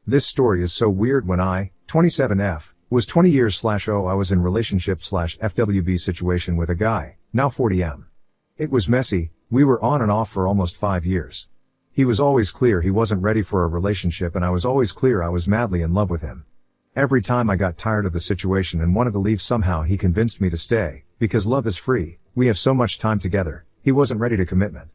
This story is so weird. When I, 27F, was 20 years/0 I was in relationship/FWB situation with a guy, now 40M. It was messy, we were on and off for almost 5 years. He was always clear he wasn't ready for a relationship and I was always clear I was madly in love with him. Every time I got tired of the situation and wanted to leave somehow he convinced me to stay, because love is free, we have so much time together, he wasn't ready to commitment.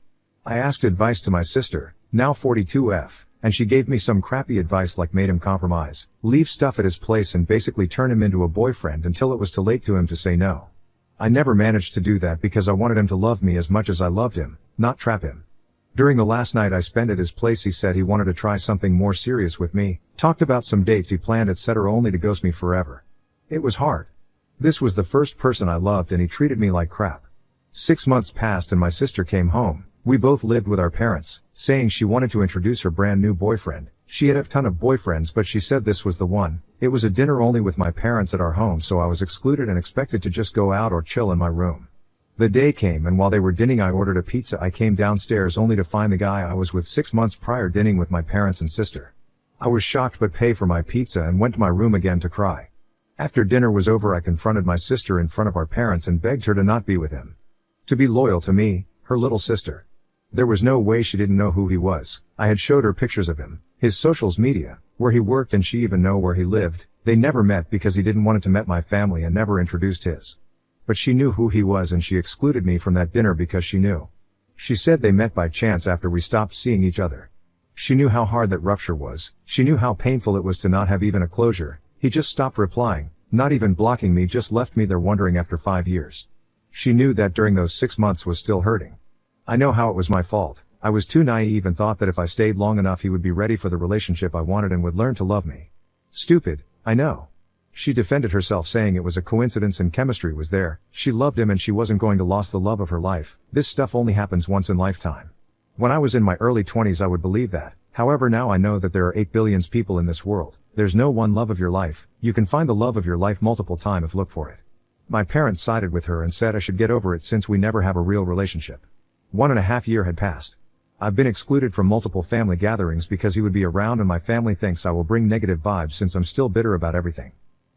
I asked advice to my sister, now 42F, and she gave me some crappy advice like made him compromise, leave stuff at his place and basically turn him into a boyfriend until it was too late to him to say no. I never managed to do that because I wanted him to love me as much as I loved him, not trap him. During the last night I spent at his place he said he wanted to try something more serious with me, talked about some dates he planned etc. only to ghost me forever. It was hard. This was the first person I loved and he treated me like crap. 6 months passed and my sister came home. We both lived with our parents, saying she wanted to introduce her brand new boyfriend. She had a ton of boyfriends but she said this was the one. It was a dinner only with my parents at our home so I was excluded and expected to just go out or chill in my room. The day came and while they were dining I ordered a pizza. I came downstairs only to find the guy I was with 6 months prior dining with my parents and sister. I was shocked but paid for my pizza and went to my room again to cry. After dinner was over I confronted my sister in front of our parents and begged her to not be with him. To be loyal to me, her little sister. There was no way she didn't know who he was. I had showed her pictures of him, his socials media, where he worked and she even know where he lived. They never met because he didn't want to meet my family and never introduced his. But she knew who he was and she excluded me from that dinner because she knew. She said they met by chance after we stopped seeing each other. She knew how hard that rupture was. She knew how painful it was to not have even a closure. He just stopped replying, not even blocking me, just left me there wondering after 5 years. She knew that during those 6 months was still hurting. I know how it was my fault. I was too naive and thought that if I stayed long enough he would be ready for the relationship I wanted and would learn to love me. Stupid, I know. She defended herself saying it was a coincidence and chemistry was there, she loved him and she wasn't going to lose the love of her life. This stuff only happens once in lifetime. When I was in my early 20s I would believe that. However now I know that there are 8 billion people in this world. There's no one love of your life. You can find the love of your life multiple times if look for it. My parents sided with her and said I should get over it since we never have a real relationship. 1.5 years had passed. I've been excluded from multiple family gatherings because he would be around and my family thinks I will bring negative vibes since I'm still bitter about everything.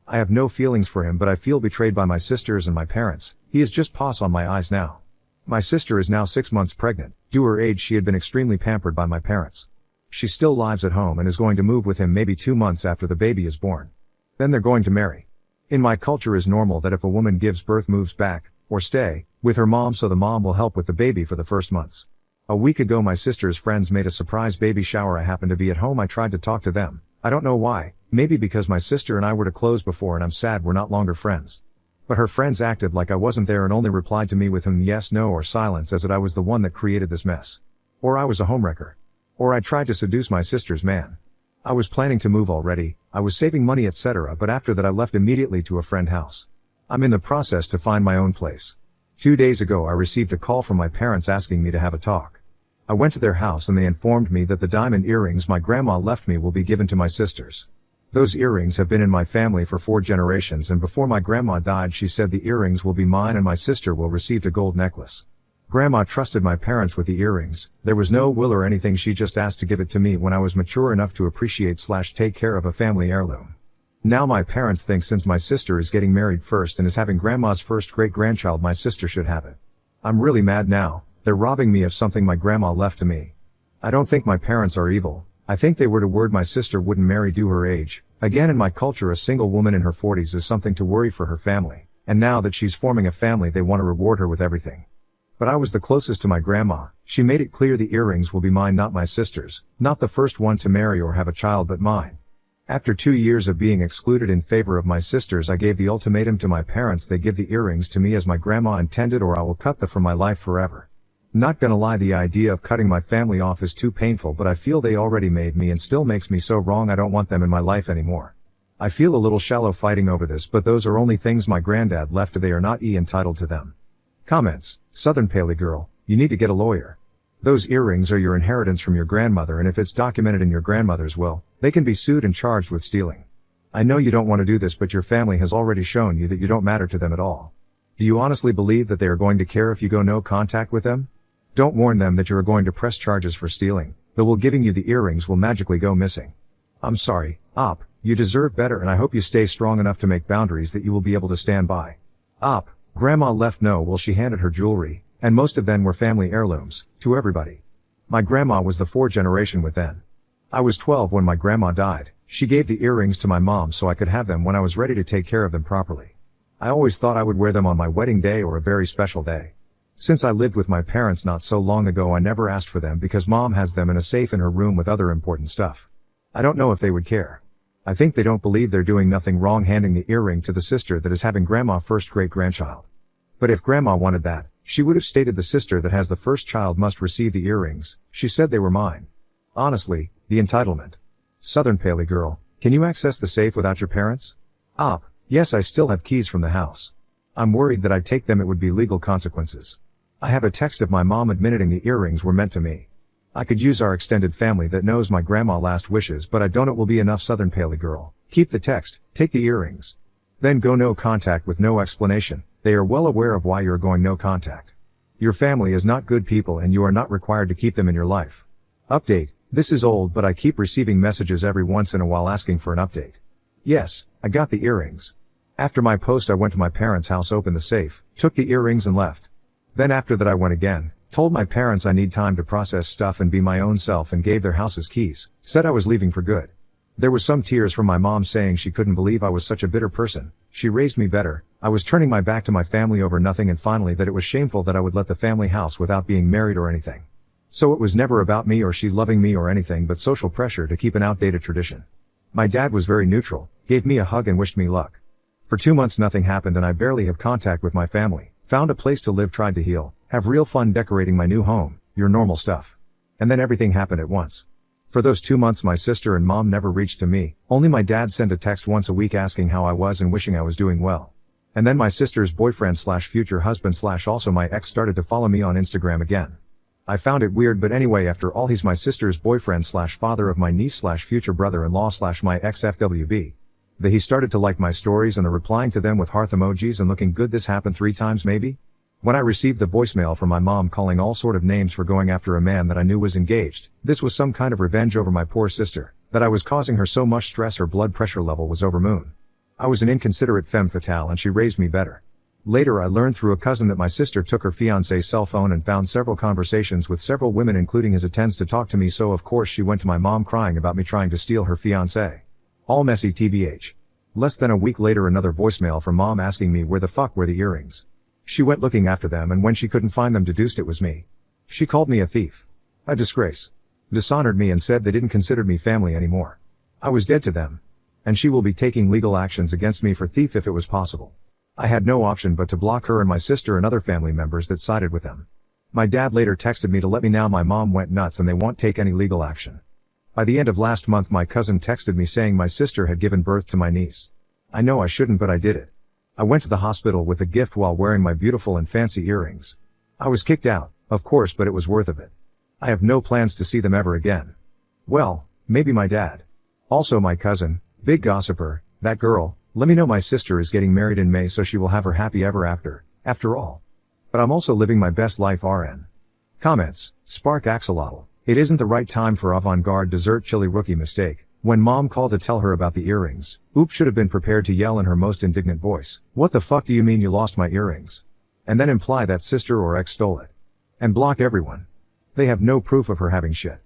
I have no feelings for him but I feel betrayed by my sisters and my parents. He is just pus on my eyes now. My sister is now 6 months pregnant. Due her age she had been extremely pampered by my parents. She still lives at home and is going to move with him maybe 2 months after the baby is born. Then they're going to marry. In my culture is normal that if a woman gives birth moves back, or stay, with her mom so the mom will help with the baby for the first months. A week ago my sister's friends made a surprise baby shower. I happened to be at home. I tried to talk to them. I don't know why, maybe because my sister and I were to close before and I'm sad we're not longer friends. But her friends acted like I wasn't there and only replied to me with yes, no or silence as if I was the one that created this mess. Or I was a homewrecker. Or I tried to seduce my sister's man. I was planning to move already, I was saving money etc. but after that I left immediately to a friend's house. I'm in the process to find my own place. 2 days ago I received a call from my parents asking me to have a talk. I went to their house and they informed me that the diamond earrings my grandma left me will be given to my sisters. Those earrings have been in my family for 4 generations and before my grandma died she said the earrings will be mine and my sister will receive a gold necklace. Grandma trusted my parents with the earrings. There was no will or anything, she just asked to give it to me when I was mature enough to appreciate/take care of a family heirloom. Now my parents think since my sister is getting married first and is having grandma's first great-grandchild my sister should have it. I'm really mad now. They're robbing me of something my grandma left to me. I don't think my parents are evil. I think they were to word my sister wouldn't marry due her age. Again in my culture a single woman in her 40s is something to worry for her family. And now that she's forming a family they want to reward her with everything. But I was the closest to my grandma. She made it clear the earrings will be mine, not my sister's. Not the first one to marry or have a child but mine. After 2 years of being excluded in favor of my sisters I gave the ultimatum to my parents: they give the earrings to me as my grandma intended or I will cut them from my life forever. Not gonna lie, the idea of cutting my family off is too painful but I feel they already made me and still makes me so wrong. I don't want them in my life anymore. I feel a little shallow fighting over this but those are only things my granddad left, they are not entitled to them. Comments: Southern Paley Girl, you need to get a lawyer. Those earrings are your inheritance from your grandmother and if it's documented in your grandmother's will, they can be sued and charged with stealing. I know you don't want to do this but your family has already shown you that you don't matter to them at all. Do you honestly believe that they are going to care if you go no contact with them? Don't warn them that you are going to press charges for stealing. The will giving you the earrings will magically go missing. I'm sorry, Op, you deserve better and I hope you stay strong enough to make boundaries that you will be able to stand by. Op, Grandma left no will she handed her jewelry, and most of them were family heirlooms, to everybody. My grandma was the fourth generation with then. I was 12 when my grandma died. She gave the earrings to my mom so I could have them when I was ready to take care of them properly. I always thought I would wear them on my wedding day or a very special day. Since I lived with my parents not so long ago, I never asked for them because mom has them in a safe in her room with other important stuff. I don't know if they would care. I think they don't believe they're doing nothing wrong handing the earring to the sister that is having grandma first great-grandchild. But if grandma wanted that, she would have stated the sister that has the first child must receive the earrings. She said they were mine. Honestly, the entitlement. Southern Paley girl, can you access the safe without your parents? Op, yes, I still have keys from the house. I'm worried that I'd take them, it would be legal consequences. I have a text of my mom admitting the earrings were meant to me. I could use our extended family that knows my grandma last wishes, but I don't. It will be enough. Southern Paley girl, keep the text, take the earrings. Then go no contact with no explanation. They are well aware of why you're going no contact. Your family is not good people and you are not required to keep them in your life. Update, this is old but I keep receiving messages every once in a while asking for an update. Yes, I got the earrings. After my post I went to my parents' house, opened the safe, took the earrings and left. Then after that I went again, told my parents I need time to process stuff and be my own self and gave their house's keys, said I was leaving for good. There was some tears from my mom saying she couldn't believe I was such a bitter person. She raised me better. I was turning my back to my family over nothing, and finally that it was shameful that I would let the family house without being married or anything. So it was never about me or she loving me or anything but social pressure to keep an outdated tradition. My dad was very neutral, gave me a hug and wished me luck. For 2 months nothing happened and I barely have contact with my family. Found a place to live, tried to heal, have real fun decorating my new home, your normal stuff. And then everything happened at once. For those 2 months my sister and mom never reached to me, only my dad sent a text once a week asking how I was and wishing I was doing well. And then my sister's boyfriend / future husband / also my ex started to follow me on Instagram again. I found it weird, but anyway, after all, he's my sister's boyfriend / father of my niece / future brother-in-law / my ex FWB. He started to like my stories and the replying to them with hearth emojis and looking good. This happened 3 times maybe? When I received the voicemail from my mom calling all sort of names for going after a man that I knew was engaged, this was some kind of revenge over my poor sister, that I was causing her so much stress her blood pressure level was over moon. I was an inconsiderate femme fatale and she raised me better. Later I learned through a cousin that my sister took her fiancé's cell phone and found several conversations with several women including his attempts to talk to me, so of course she went to my mom crying about me trying to steal her fiancé. All messy tbh. Less than a week later another voicemail from mom asking me where the fuck were the earrings. She went looking after them and when she couldn't find them deduced it was me. She called me a thief. A disgrace. Dishonored me and said they didn't consider me family anymore. I was dead to them. And she will be taking legal actions against me for thief if it was possible. I had no option but to block her and my sister and other family members that sided with them. My dad later texted me to let me know my mom went nuts and they won't take any legal action. By the end of last month my cousin texted me saying my sister had given birth to my niece. I know I shouldn't but I did it. I went to the hospital with a gift while wearing my beautiful and fancy earrings. I was kicked out, of course, but it was worth of it. I have no plans to see them ever again. Well, maybe my dad. Also my cousin, big gossiper, that girl, let me know my sister is getting married in May so she will have her happy ever after all. But I'm also living my best life RN. Comments, Spark Axolotl. It isn't the right time for avant-garde dessert chili rookie mistake. When mom called to tell her about the earrings, Oop should have been prepared to yell in her most indignant voice. What the fuck do you mean you lost my earrings? And then imply that sister or ex stole it. And block everyone. They have no proof of her having shit.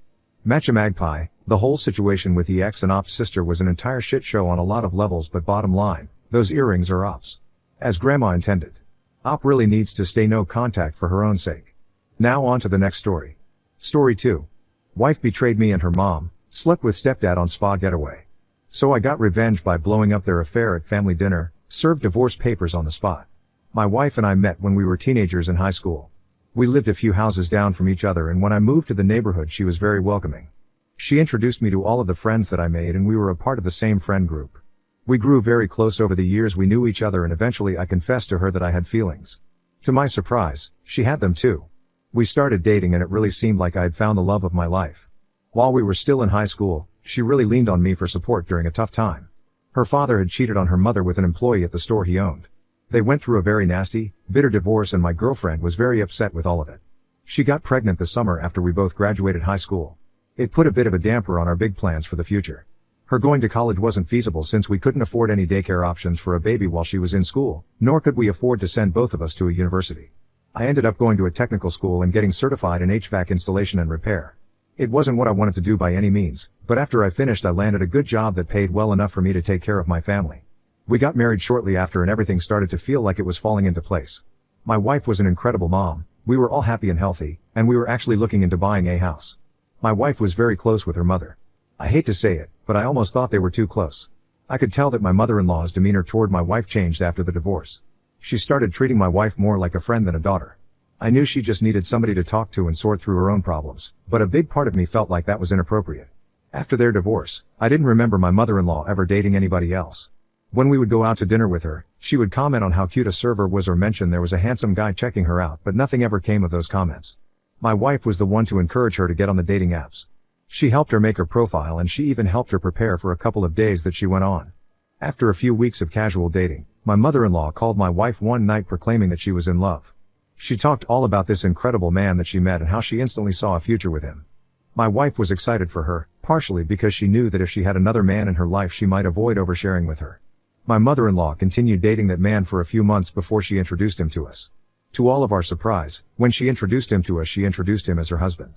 Matcha Magpie, the whole situation with the ex and Op's sister was an entire shit show on a lot of levels, but bottom line, those earrings are Op's. As grandma intended. Op really needs to stay no contact for her own sake. Now on to the next story. Story 2. Wife betrayed me and her mom. Slept with stepdad on spa getaway. So I got revenge by blowing up their affair at family dinner, served divorce papers on the spot. My wife and I met when we were teenagers in high school. We lived a few houses down from each other and when I moved to the neighborhood she was very welcoming. She introduced me to all of the friends that I made and we were a part of the same friend group. We grew very close over the years, we knew each other and eventually I confessed to her that I had feelings. To my surprise, she had them too. We started dating and it really seemed like I had found the love of my life. While we were still in high school, she really leaned on me for support during a tough time. Her father had cheated on her mother with an employee at the store he owned. They went through a very nasty, bitter divorce and my girlfriend was very upset with all of it. She got pregnant the summer after we both graduated high school. It put a bit of a damper on our big plans for the future. Her going to college wasn't feasible since we couldn't afford any daycare options for a baby while she was in school, nor could we afford to send both of us to a university. I ended up going to a technical school and getting certified in HVAC installation and repair. It wasn't what I wanted to do by any means, but after I finished I landed a good job that paid well enough for me to take care of my family. We got married shortly after and everything started to feel like it was falling into place. My wife was an incredible mom, we were all happy and healthy, and we were actually looking into buying a house. My wife was very close with her mother. I hate to say it, but I almost thought they were too close. I could tell that my mother-in-law's demeanor toward my wife changed after the divorce. She started treating my wife more like a friend than a daughter. I knew she just needed somebody to talk to and sort through her own problems, but a big part of me felt like that was inappropriate. After their divorce, I didn't remember my mother-in-law ever dating anybody else. When we would go out to dinner with her, she would comment on how cute a server was or mention there was a handsome guy checking her out, but nothing ever came of those comments. My wife was the one to encourage her to get on the dating apps. She helped her make her profile and she even helped her prepare for a couple of days that she went on. After a few weeks of casual dating, my mother-in-law called my wife one night proclaiming that she was in love. She talked all about this incredible man that she met and how she instantly saw a future with him. My wife was excited for her, partially because she knew that if she had another man in her life she might avoid oversharing with her. My mother-in-law continued dating that man for a few months before she introduced him to us. To all of our surprise, when she introduced him to us she introduced him as her husband.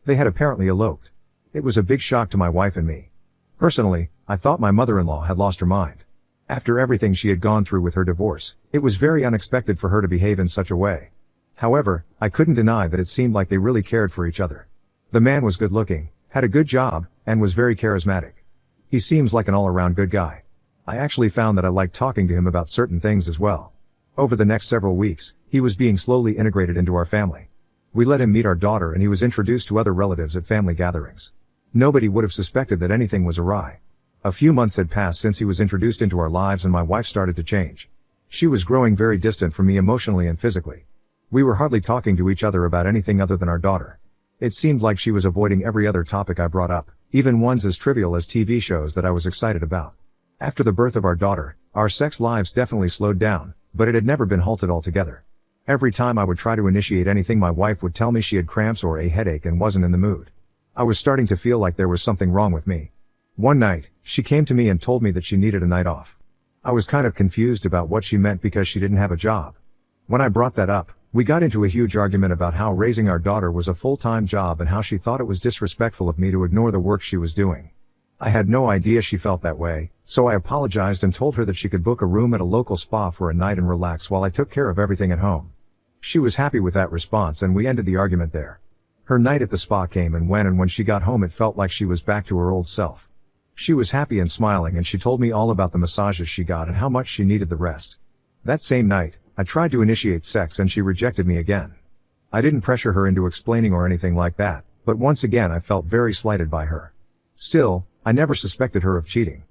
They had apparently eloped. It was a big shock to my wife and me. Personally, I thought my mother-in-law had lost her mind. After everything she had gone through with her divorce, it was very unexpected for her to behave in such a way. However, I couldn't deny that it seemed like they really cared for each other. The man was good looking, had a good job, and was very charismatic. He seems like an all-around good guy. I actually found that I liked talking to him about certain things as well. Over the next several weeks, he was being slowly integrated into our family. We let him meet our daughter and he was introduced to other relatives at family gatherings. Nobody would have suspected that anything was awry. A few months had passed since he was introduced into our lives and my wife started to change. She was growing very distant from me emotionally and physically. We were hardly talking to each other about anything other than our daughter. It seemed like she was avoiding every other topic I brought up, even ones as trivial as TV shows that I was excited about. After the birth of our daughter, our sex lives definitely slowed down, but it had never been halted altogether. Every time I would try to initiate anything my wife would tell me she had cramps or a headache and wasn't in the mood. I was starting to feel like there was something wrong with me. One night, she came to me and told me that she needed a night off. I was kind of confused about what she meant because she didn't have a job. When I brought that up, we got into a huge argument about how raising our daughter was a full-time job and how she thought it was disrespectful of me to ignore the work she was doing. I had no idea she felt that way, so I apologized and told her that she could book a room at a local spa for a night and relax while I took care of everything at home. She was happy with that response and we ended the argument there. Her night at the spa came and went, and when she got home it felt like she was back to her old self. She was happy and smiling and she told me all about the massages she got and how much she needed the rest. That same night, I tried to initiate sex and she rejected me again. I didn't pressure her into explaining or anything like that, but once again I felt very slighted by her. Still, I never suspected her of cheating.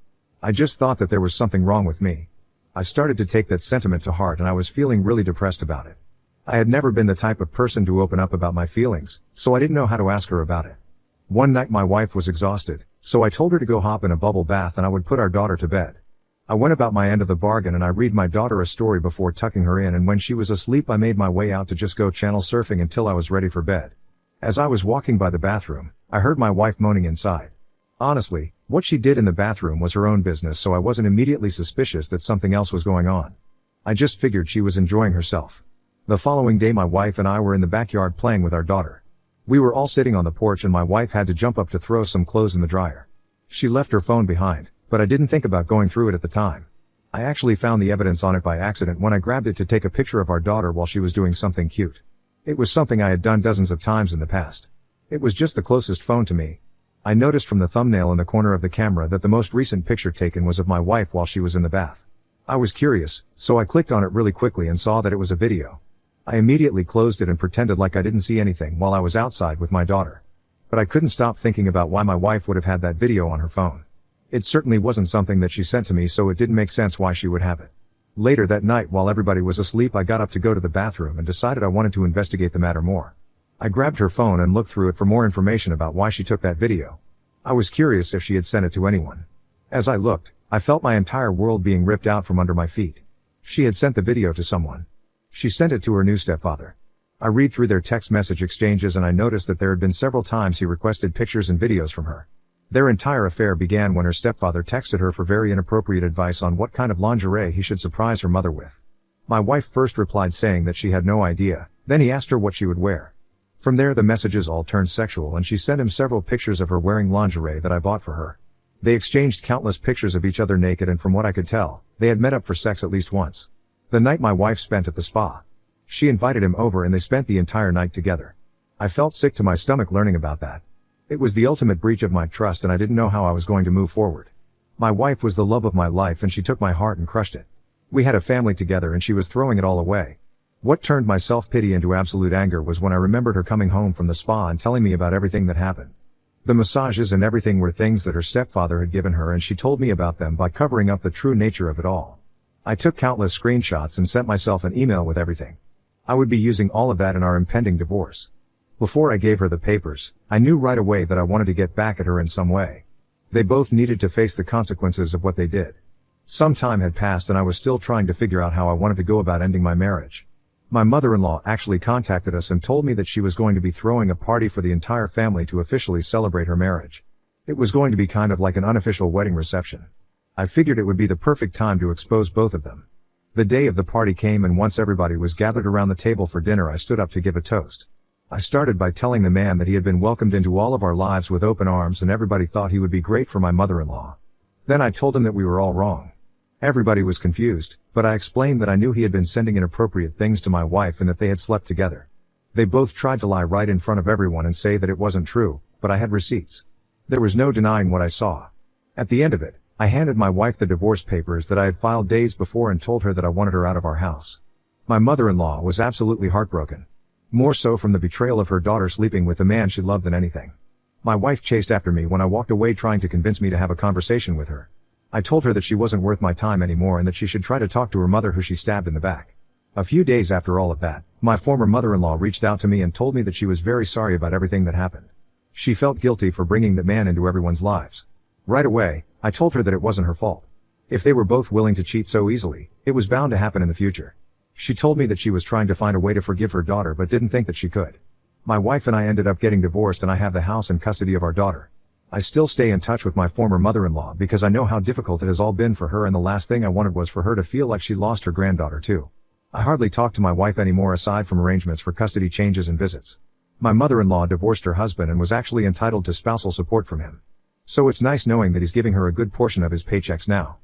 I just thought that there was something wrong with me. I started to take that sentiment to heart and I was feeling really depressed about it. I had never been the type of person to open up about my feelings, so I didn't know how to ask her about it. One night my wife was exhausted, so I told her to go hop in a bubble bath and I would put our daughter to bed. I went about my end of the bargain and I read my daughter a story before tucking her in, and when she was asleep I made my way out to just go channel surfing until I was ready for bed. As I was walking by the bathroom, I heard my wife moaning inside. Honestly, what she did in the bathroom was her own business, so I wasn't immediately suspicious that something else was going on. I just figured she was enjoying herself. The following day my wife and I were in the backyard playing with our daughter. We were all sitting on the porch and my wife had to jump up to throw some clothes in the dryer. She left her phone behind, but I didn't think about going through it at the time. I actually found the evidence on it by accident when I grabbed it to take a picture of our daughter while she was doing something cute. It was something I had done dozens of times in the past. It was just the closest phone to me. I noticed from the thumbnail in the corner of the camera that the most recent picture taken was of my wife while she was in the bath. I was curious, so I clicked on it really quickly and saw that it was a video. I immediately closed it and pretended like I didn't see anything while I was outside with my daughter. But I couldn't stop thinking about why my wife would have had that video on her phone. It certainly wasn't something that she sent to me, so it didn't make sense why she would have it. Later that night while everybody was asleep I got up to go to the bathroom and decided I wanted to investigate the matter more. I grabbed her phone and looked through it for more information about why she took that video. I was curious if she had sent it to anyone. As I looked, I felt my entire world being ripped out from under my feet. She had sent the video to someone. She sent it to her new stepfather. I read through their text message exchanges and I noticed that there had been several times he requested pictures and videos from her. Their entire affair began when her stepfather texted her for very inappropriate advice on what kind of lingerie he should surprise her mother with. My wife first replied saying that she had no idea, then he asked her what she would wear. From there the messages all turned sexual and she sent him several pictures of her wearing lingerie that I bought for her. They exchanged countless pictures of each other naked and from what I could tell, they had met up for sex at least once. The night my wife spent at the spa. She invited him over and they spent the entire night together. I felt sick to my stomach learning about that. It was the ultimate breach of my trust and I didn't know how I was going to move forward. My wife was the love of my life and she took my heart and crushed it. We had a family together and she was throwing it all away. What turned my self-pity into absolute anger was when I remembered her coming home from the spa and telling me about everything that happened. The massages and everything were things that her stepfather had given her and she told me about them by covering up the true nature of it all. I took countless screenshots and sent myself an email with everything. I would be using all of that in our impending divorce. Before I gave her the papers, I knew right away that I wanted to get back at her in some way. They both needed to face the consequences of what they did. Some time had passed and I was still trying to figure out how I wanted to go about ending my marriage. My mother-in-law actually contacted us and told me that she was going to be throwing a party for the entire family to officially celebrate her marriage. It was going to be kind of like an unofficial wedding reception. I figured it would be the perfect time to expose both of them. The day of the party came and once everybody was gathered around the table for dinner I stood up to give a toast. I started by telling the man that he had been welcomed into all of our lives with open arms and everybody thought he would be great for my mother-in-law. Then I told him that we were all wrong. Everybody was confused, but I explained that I knew he had been sending inappropriate things to my wife and that they had slept together. They both tried to lie right in front of everyone and say that it wasn't true, but I had receipts. There was no denying what I saw. At the end of it, I handed my wife the divorce papers that I had filed days before and told her that I wanted her out of our house. My mother-in-law was absolutely heartbroken. More so from the betrayal of her daughter sleeping with the man she loved than anything. My wife chased after me when I walked away trying to convince me to have a conversation with her. I told her that she wasn't worth my time anymore and that she should try to talk to her mother who she stabbed in the back. A few days after all of that, my former mother-in-law reached out to me and told me that she was very sorry about everything that happened. She felt guilty for bringing that man into everyone's lives. Right away, I told her that it wasn't her fault. If they were both willing to cheat so easily, it was bound to happen in the future. She told me that she was trying to find a way to forgive her daughter but didn't think that she could. My wife and I ended up getting divorced and I have the house and custody of our daughter. I still stay in touch with my former mother-in-law because I know how difficult it has all been for her and the last thing I wanted was for her to feel like she lost her granddaughter too. I hardly talk to my wife anymore aside from arrangements for custody changes and visits. My mother-in-law divorced her husband and was actually entitled to spousal support from him. So it's nice knowing that he's giving her a good portion of his paychecks now.